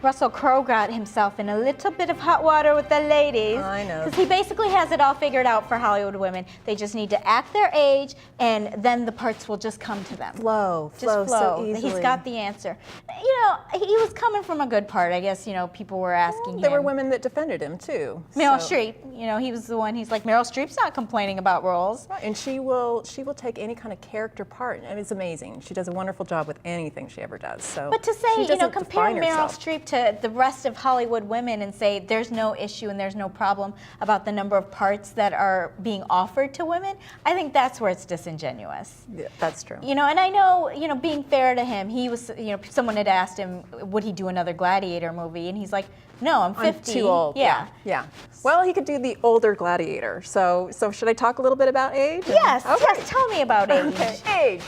Russell Crowe got himself in a little bit of hot water with the ladies. I know. Because he basically has it all figured out for Hollywood women. They just need to act their age, and then the parts will just come to them. Flow so easily. He's got the answer. You know, he was coming from a good part. I guess, you know, people were asking him. There were women that defended him, too. Meryl Streep, you know, he was the one. He's like, Meryl Streep's not complaining about roles. Right, and she will take any kind of character part, and it's amazing. She does a wonderful job with anything she ever does. So, but to say, you know, compare Meryl Streep to the rest of Hollywood women and say there's no issue and there's no problem about the number of parts that are being offered to women, I think that's where it's disingenuous. Yeah, that's true. You know, and I know, you know, being fair to him, he was, you know, someone had asked him, would he do another Gladiator movie? And he's like, no, I'm 50. I'm too old. Yeah. Well, he could do the older Gladiator. So should I talk a little bit about age? Yes. Okay. Yes. Tell me about age. Okay. Age.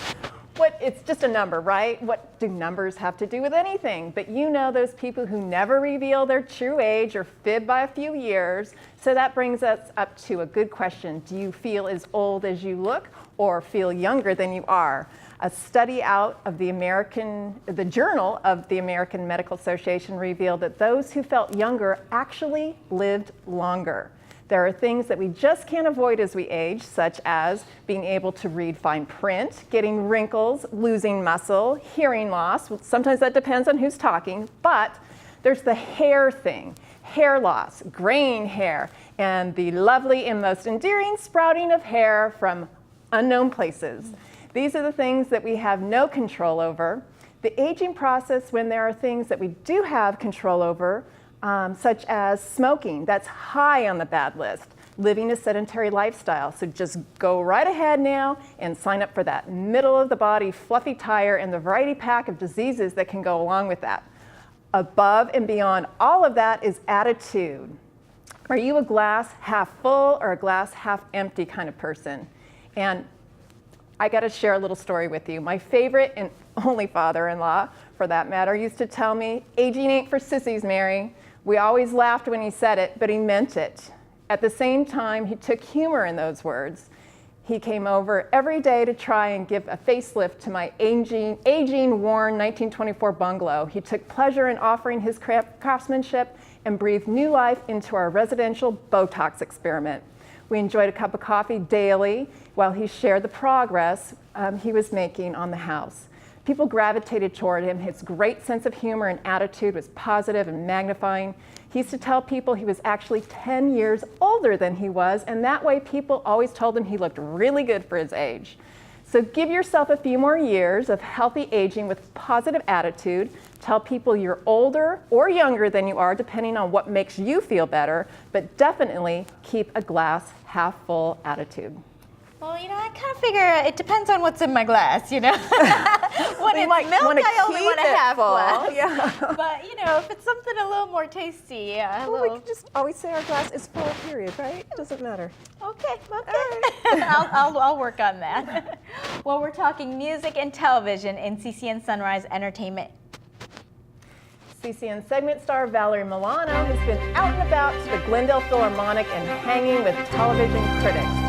It's just a number, right? What do numbers have to do with anything? But you know those people who never reveal their true age or fib by a few years. So that brings us up to a good question. Do you feel as old as you look or feel younger than you are? A study out of the Journal of the American Medical Association revealed that those who felt younger actually lived longer. There are things that we just can't avoid as we age, such as being able to read fine print, getting wrinkles, losing muscle, hearing loss. Sometimes that depends on who's talking, but there's the hair thing, hair loss, graying hair, and the lovely and most endearing sprouting of hair from unknown places. These are the things that we have no control over. The aging process, when there are things that we do have control over, such as smoking, that's high on the bad list. Living a sedentary lifestyle, so just go right ahead now and sign up for that middle of the body fluffy tire and the variety pack of diseases that can go along with that. Above and beyond all of that is attitude. Are you a glass half full or a glass half empty kind of person? And I got to share a little story with you. My favorite and only father-in-law, for that matter, used to tell me, aging ain't for sissies, Mary. We always laughed when he said it, but he meant it. At the same time, he took humor in those words. He came over every day to try and give a facelift to my aging, worn 1924 bungalow. He took pleasure in offering his craftsmanship and breathed new life into our residential Botox experiment. We enjoyed a cup of coffee daily while he shared the progress he was making on the house. People gravitated toward him. His great sense of humor and attitude was positive and magnifying. He used to tell people he was actually 10 years older than he was, and that way people always told him he looked really good for his age. So give yourself a few more years of healthy aging with positive attitude. Tell people you're older or younger than you are, depending on what makes you feel better, but definitely keep a glass half full attitude. Well, you know, I kind of figure it depends on what's in my glass, you know. When it's milk, I only want a half glass. Yeah. But, you know, if it's something a little more tasty, yeah. Well, we can just always say our glass is full, period, right? It doesn't matter. Okay. I'll work on that. Well, we're talking music and television in CCN Sunrise Entertainment. CCN segment star Valerie Milano has been out and about to the Glendale Philharmonic and hanging with television critics.